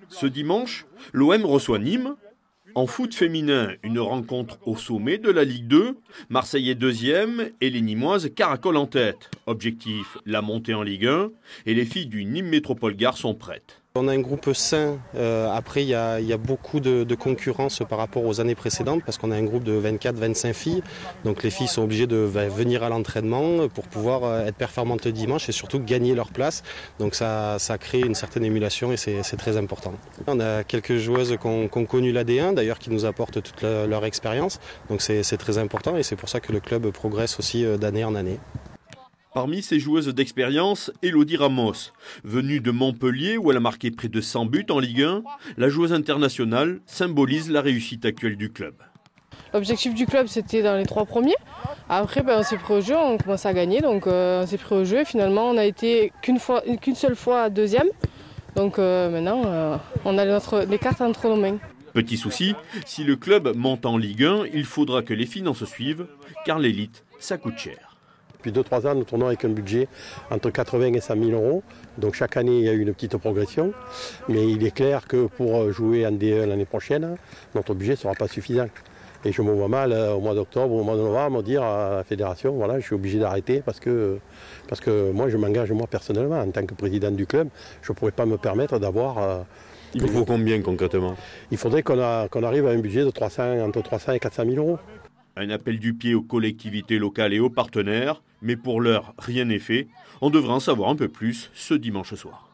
Ce dimanche, l'OM reçoit Nîmes. En foot féminin, une rencontre au sommet de la Ligue 2. Marseille est deuxième et les Nîmoises caracolent en tête. Objectif, la montée en Ligue 1. Et les filles du Nîmes Métropole Gare sont prêtes. On a un groupe sain. Après, il y a beaucoup de concurrence par rapport aux années précédentes parce qu'on a un groupe de 24-25 filles. Donc les filles sont obligées de venir à l'entraînement pour pouvoir être performantes le dimanche et surtout gagner leur place. Donc ça crée une certaine émulation et c'est très important. On a quelques joueuses qui ont connu l'AD1 d'ailleurs qui nous apportent toute leur expérience. Donc c'est très important et c'est pour ça que le club progresse aussi d'année en année. Parmi ces joueuses d'expérience, Elodie Ramos. Venue de Montpellier où elle a marqué près de 100 buts en Ligue 1, la joueuse internationale symbolise la réussite actuelle du club. L'objectif du club c'était dans les 3 premiers. Après on s'est pris au jeu, on commence à gagner, donc on s'est pris au jeu. Finalement on a été qu'une seule fois deuxième. Donc maintenant on a les cartes entre nos mains. Petit souci, si le club monte en Ligue 1, il faudra que les finances suivent, car l'élite, ça coûte cher. Depuis 2-3 ans, nous tournons avec un budget entre 80 et 100 000 euros. Donc chaque année, il y a eu une petite progression. Mais il est clair que pour jouer en D1 l'année prochaine, notre budget ne sera pas suffisant. Et je me vois mal au mois d'octobre, au mois de novembre, dire à la fédération, voilà, je suis obligé d'arrêter parce que moi, je m'engage moi personnellement en tant que président du club. Je ne pourrais pas me permettre d'avoir... Il vous faut combien concrètement? Il faudrait qu'on arrive à un budget de entre 300 et 400 000 euros. Un appel du pied aux collectivités locales et aux partenaires, mais pour l'heure, rien n'est fait. On devra en savoir un peu plus ce dimanche soir.